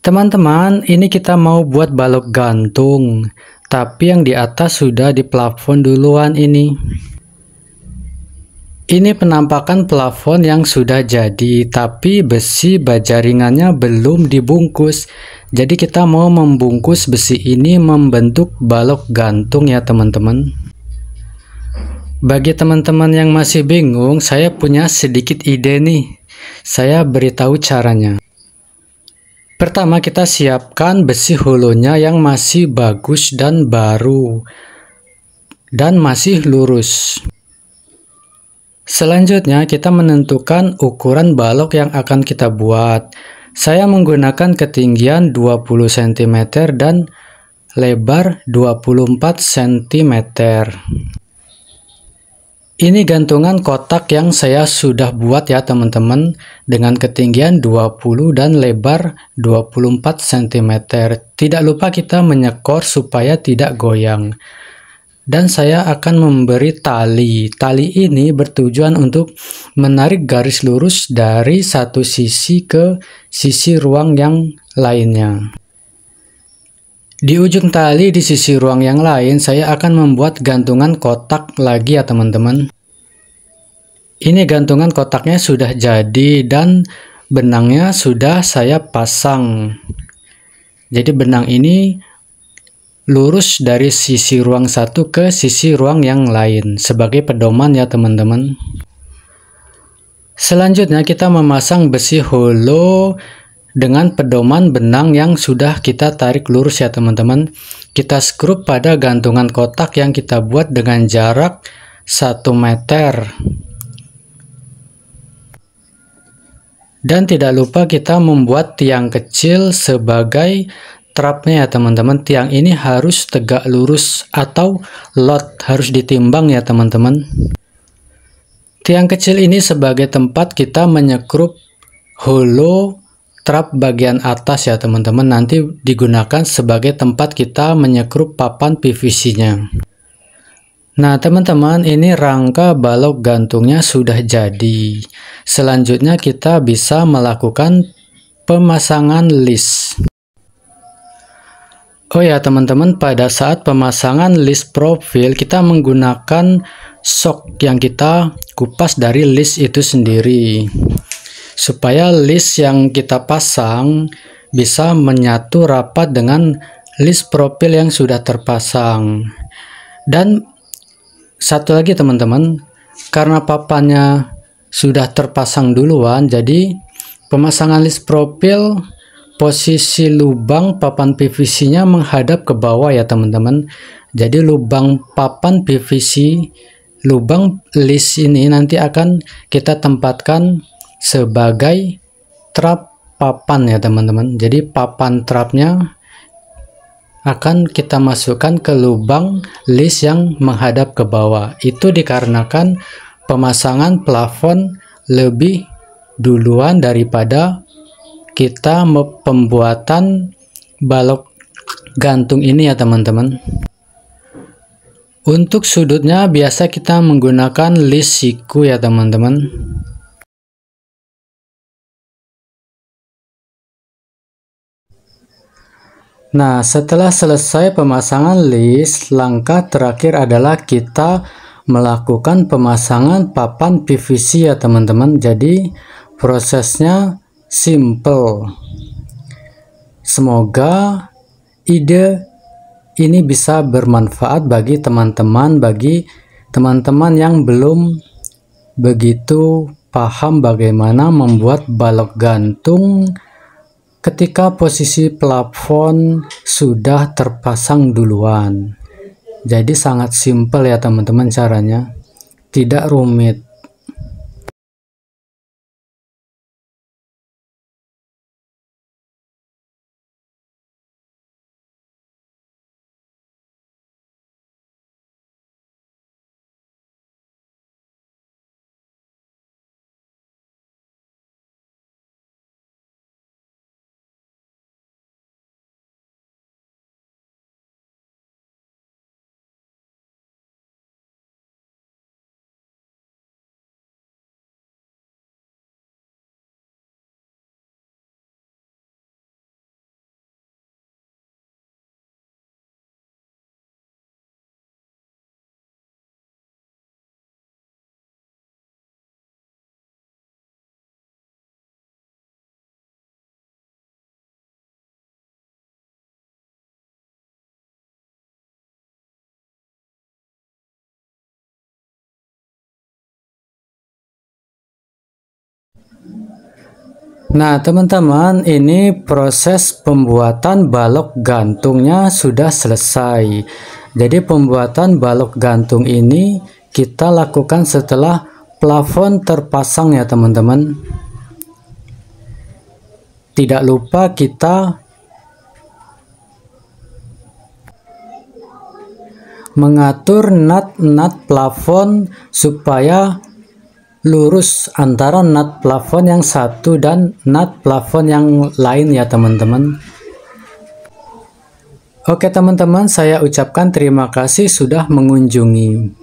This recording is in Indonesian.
Teman-teman, ini kita mau buat balok gantung, tapi yang di atas sudah di plafon duluan ini. Ini penampakan plafon yang sudah jadi, tapi besi baja ringannya belum dibungkus. Jadi kita mau membungkus besi ini membentuk balok gantung ya teman-teman. Bagi teman-teman yang masih bingung, saya punya sedikit ide nih. Saya beritahu caranya. Pertama kita siapkan besi holonya yang masih bagus dan baru dan masih lurus. Selanjutnya kita menentukan ukuran balok yang akan kita buat. Saya menggunakan ketinggian 20 cm dan lebar 24 cm. Ini gantungan kotak yang saya sudah buat ya teman-teman, dengan ketinggian 20 dan lebar 24 cm. Tidak lupa kita menyekor supaya tidak goyang. Dan saya akan memberi tali. Tali ini bertujuan untuk menarik garis lurus dari satu sisi ke sisi ruang yang lainnya. Di ujung tali di sisi ruang yang lain, saya akan membuat gantungan kotak lagi ya teman-teman. Ini gantungan kotaknya sudah jadi dan benangnya sudah saya pasang. Jadi benang ini lurus dari sisi ruang satu ke sisi ruang yang lain sebagai pedoman ya teman-teman. Selanjutnya kita memasang besi holo dengan pedoman benang yang sudah kita tarik lurus ya teman-teman. Kita skrup pada gantungan kotak yang kita buat dengan jarak 1 meter. Dan tidak lupa kita membuat tiang kecil sebagai trapnya ya teman-teman. Tiang ini harus tegak lurus atau lot harus ditimbang ya teman-teman. Tiang kecil ini sebagai tempat kita menyekrup holo trap bagian atas ya teman-teman. Nanti digunakan sebagai tempat kita menyekrup papan PVC-nya. Nah teman-teman, ini rangka balok gantungnya sudah jadi. Selanjutnya kita bisa melakukan pemasangan list. Oh ya teman-teman, pada saat pemasangan list profil kita menggunakan sok yang kita kupas dari list itu sendiri, supaya list yang kita pasang bisa menyatu rapat dengan list profil yang sudah terpasang. Dan satu lagi teman-teman, karena papannya sudah terpasang duluan, jadi pemasangan list profil posisi lubang papan PVC-nya menghadap ke bawah ya teman-teman. Jadi lubang papan PVC, lubang list ini nanti akan kita tempatkan sebagai trap papan ya teman-teman. Jadi papan trapnya akan kita masukkan ke lubang list yang menghadap ke bawah. Itu dikarenakan pemasangan plafon lebih duluan daripada kita pembuatan balok gantung ini ya teman-teman. Untuk sudutnya biasa kita menggunakan list siku ya teman-teman. Nah, setelah selesai pemasangan list, langkah terakhir adalah kita melakukan pemasangan papan PVC ya teman-teman. Jadi prosesnya simple. Semoga ide ini bisa bermanfaat bagi teman-teman yang belum begitu paham bagaimana membuat balok gantung ketika posisi plafon sudah terpasang duluan. Jadi sangat simpel ya teman-teman caranya, tidak rumit. Nah teman-teman, ini proses pembuatan balok gantungnya sudah selesai. Jadi pembuatan balok gantung ini kita lakukan setelah plafon terpasang ya teman-teman. Tidak lupa kita mengatur nut plafon supaya lurus antara nut plafon yang satu dan nut plafon yang lain ya teman-teman. Oke teman-teman, saya ucapkan terima kasih sudah mengunjungi.